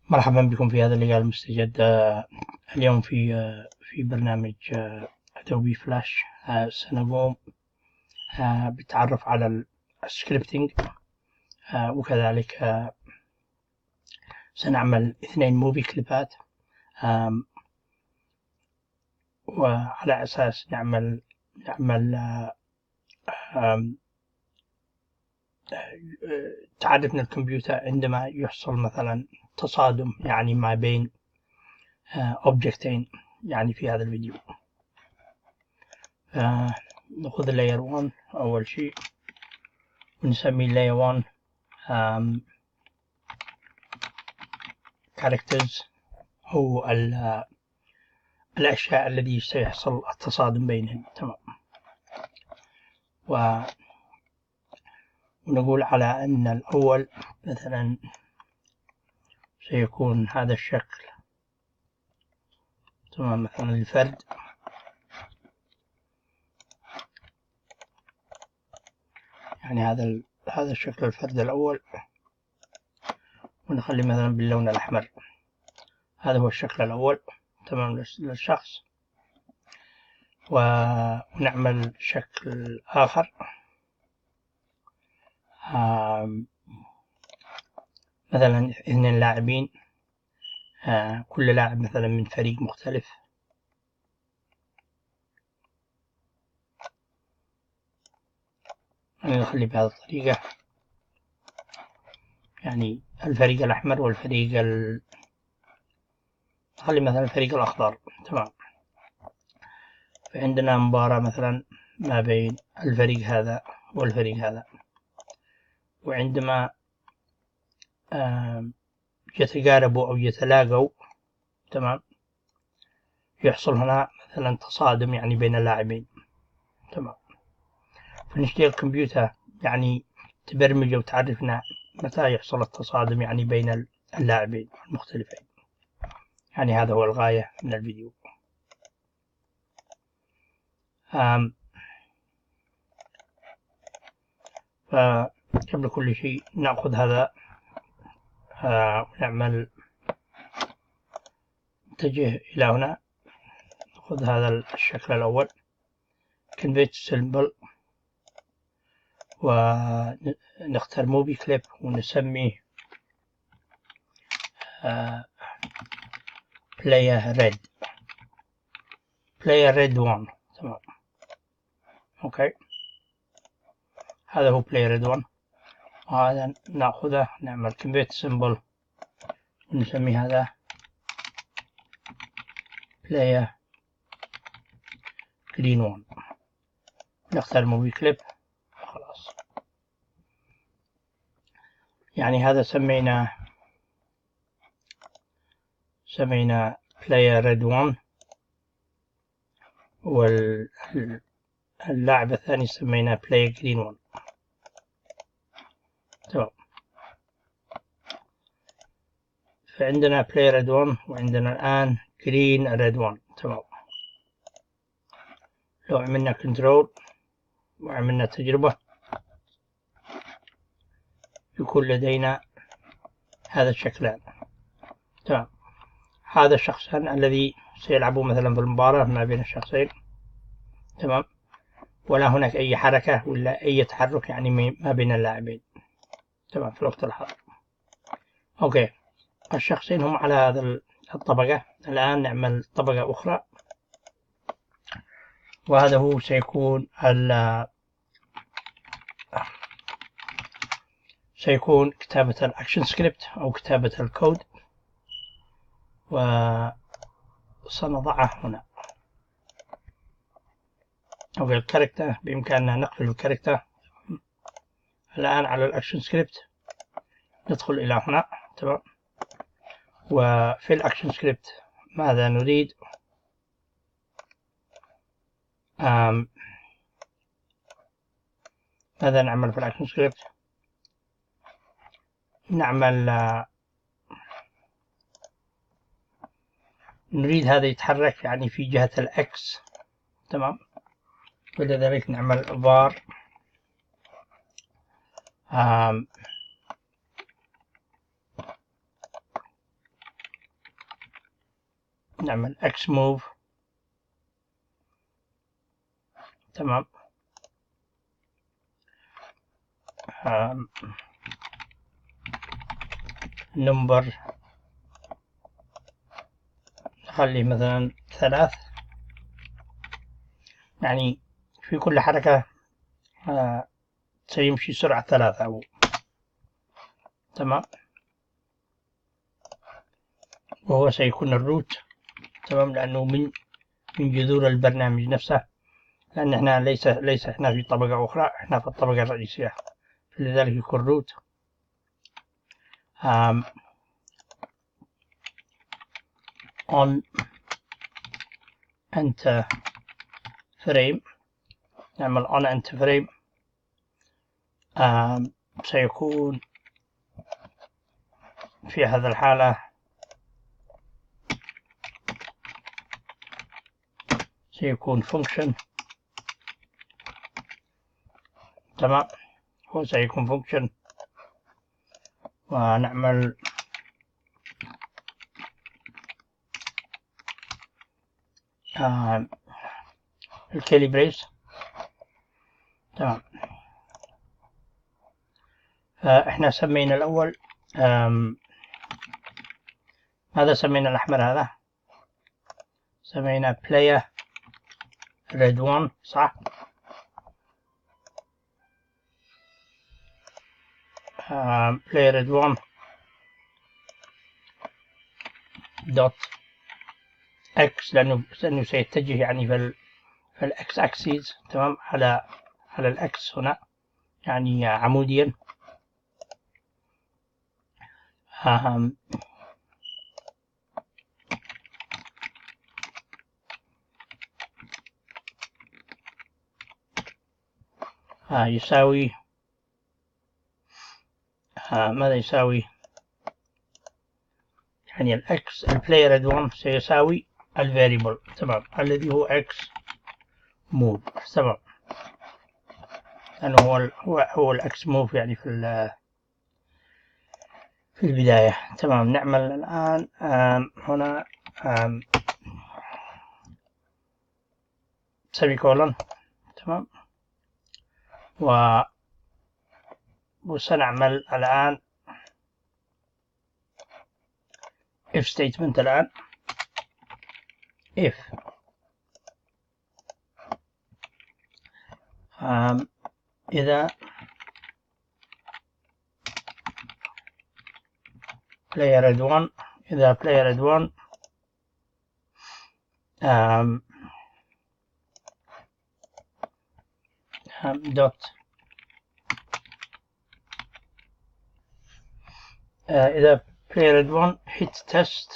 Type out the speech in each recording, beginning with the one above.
مرحبا بكم في هذا اللقاء المستجد. اليوم في برنامج أدوبي فلاش. سنقوم بالتعرف على السكريبتينج، وكذلك سنعمل 2 موفي كليبات، وعلى أساس نعمل تعرفنا الكمبيوتر عندما يحصل مثلا تصادم يعني ما بين أوبجكتين يعني في هذا الفيديو. نأخذ اللاير 1 أول شيء ونسمي اللاير 1 characters، هو الأشياء الذي سيحصل التصادم بينهم. تمام. ونقول على أن الأول مثلا سيكون هذا الشكل. تمام. مثلا الفرد، يعني هذا الشكل الفرد الأول، ونخلي مثلا باللون الأحمر. هذا هو الشكل الأول. تمام. للشخص. ونعمل شكل آخر، مثلا 2 لاعبين، كل لاعب مثلا من فريق مختلف. نخلي بهذه الطريقة، يعني الفريق الأحمر والفريق نخلي مثلا الفريق الأخضر. تمام. فعندنا مباراة مثلا ما بين الفريق هذا والفريق هذا، وعندما يتقاربوا أو يتلاقوا، تمام، يحصل هنا مثلا تصادم يعني بين اللاعبين. تمام. فنشتغل الكمبيوتر يعني تبرمج وتعرفنا متى يحصل التصادم يعني بين اللاعبين المختلفين. يعني هذا هو الغاية من الفيديو. فقبل كل شيء نأخذ هذا ونعمل نتجه إلى هنا. نأخذ هذا الشكل الأول convert symbol، ونختار موفي كليب ونسميه player red 1. تمام. اوكي. هذا هو player red 1، وهذا نأخذه نعمل convert symbol ونسمي هذا player green 1. نختار موفي كليب. خلاص. يعني هذا سمينا player red 1، واللاعب الثاني سمينا player green 1. تمام. فعندنا player red 1 وعندنا الآن green red 1. تمام. لو عملنا كنترول وعملنا تجربة يكون لدينا هذا الشكلان. تمام. هذا الشخصان الذي سيلعبوا مثلا في المباراة ما بين الشخصين. تمام. ولا هناك أي حركة ولا أي تحرك يعني ما بين اللاعبين. تمام. في الوقت الحاضر. أوكي. الشخصين هم على هذا الطبقة. الآن نعمل طبقة أخرى، وهذا هو سيكون كتابة الأكشن سكريبت أو كتابة الكود، وسنضعه هنا. أو الكاركتر بإمكاننا نقفل الكاركتر. الآن على الأكشن سكريبت ندخل إلى هنا. تمام. وفي الأكشن سكريبت ماذا نريد؟ ماذا نعمل في الأكشن سكريبت؟ نريد هذا يتحرك يعني في جهة الأكس. تمام. ولذلك نعمل var نعمل X move. تمام. نمبر خلي مثلا 3، يعني في كل حركة سيمشي سرعة 3 أو. تمام. وهو سيكون الروت. تمام، لأنه من جذور البرنامج نفسه، لأن احنا ليس احنا في طبقة أخرى، احنا في الطبقة الرئيسية، لذلك يكون روت. on enter frame. نعمل on enter frame. سيكون في هذه الحالة سيكون function. تمام، هو سيكون function. ونعمل الكيلي بريس. تمام. احنا سمينا الأول هذا سمينا الأحمر، هذا سمينا player red 1 صح؟ player red 1 دوت x، لأنه سيتجه يعني في الإكس أكسيس. تمام، على الإكس هنا، يعني عموديا. يساوي ماذا يساوي؟ يعني الإكس البلاير red 1 سيساوي الفاريبل. تمام، الذي هو x move. تمام، لأنه هو الإكس موف يعني في البداية. تمام. نعمل الآن هنا سيميكولون. تمام. وسنعمل الآن if statement. الآن if إذا player red 1 إذا player red 1 دوت إذا player red 1 hit test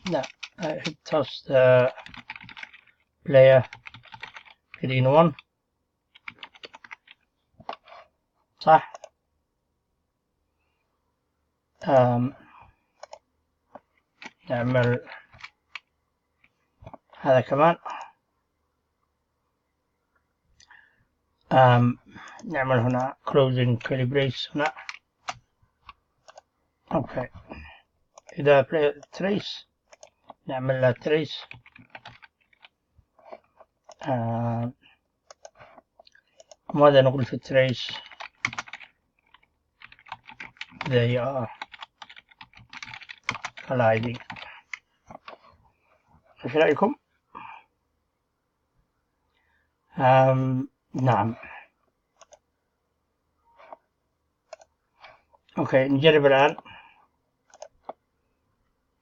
لا hit test player green 1 صح. نعمل هذا كمان. نعمل هنا closing curly brace هنا. اوكي. إذا trace نعمل له trace. ماذا نقول في trace؟ they are colliding. ايش رأيكم؟ نعم. اوكي، نجرب الآن.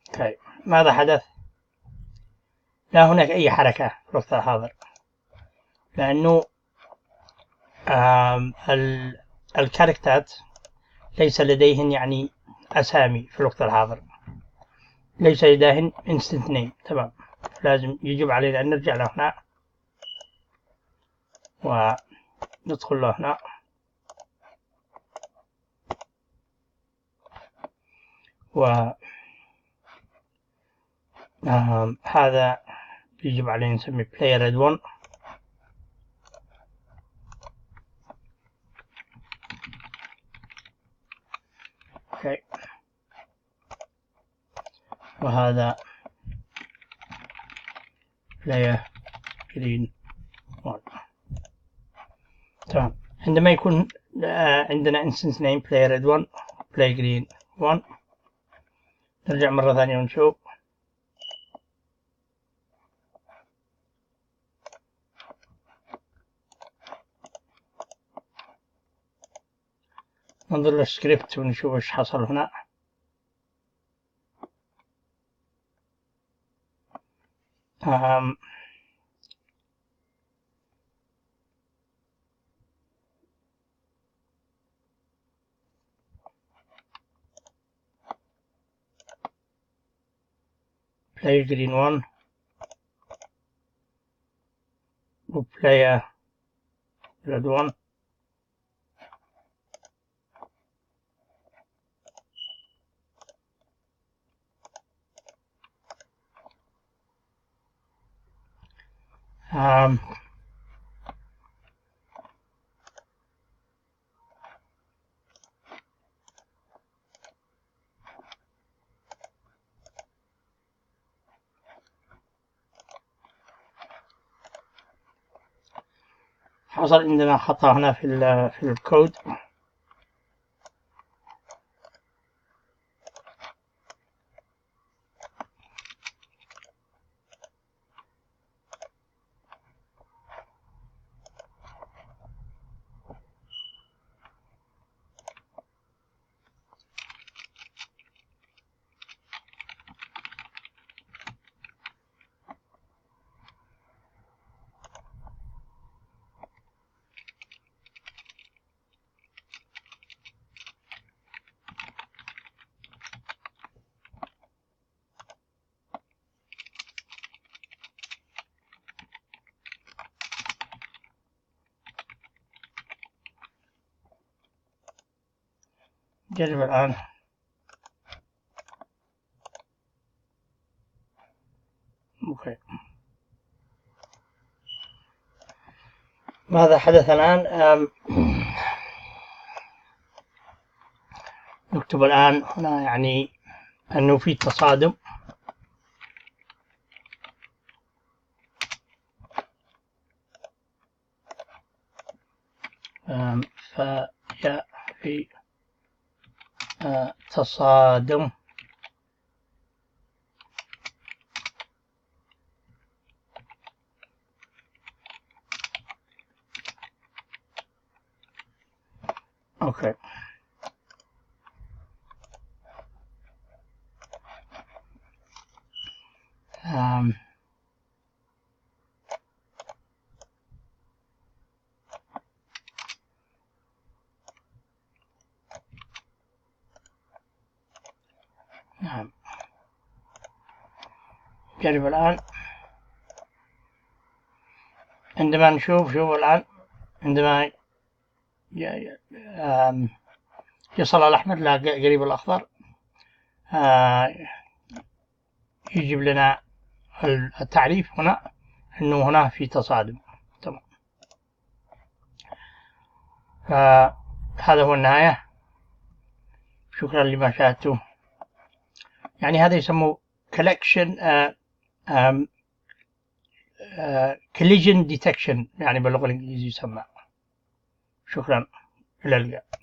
اوكي، ماذا حدث؟ لا هناك أي حركة في الوقت الحاضر، لأنه الكاركترات ليس لديهن يعني أسامي في الوقت الحاضر، ليس لديهن instant name. تمام، لازم يجب علينا أن نرجع له هنا وندخل له هنا هذا يجب علينا نسمي player red 1 اوكي، وهذا player green 1. تمام. عندما يكون عندنا instance name player red 1 player green 1، نرجع مرة ثانية ونشوف. ننظر للسكريبت ونشوف ايش حصل هنا. player green 1 و player red 1. حصل عندنا خطأ هنا في الكود. جرب الآن. اوكي، ماذا حدث الآن؟ نكتب الآن هنا يعني أنه في تصادم. فجاء في تصادم. اوكي، نعم، جرب الآن. عندما نشوف الآن، عندما يصل الأحمر لا قريب الأخضر، يجيب لنا التعريف هنا أنه هنا في تصادم. تمام. فهذا هو النهاية. شكرا لما شاهدتم. يعني هذا يسموه collision detection، يعني باللغة الإنجليزية يسمى. شكرا، إلى اللقاء.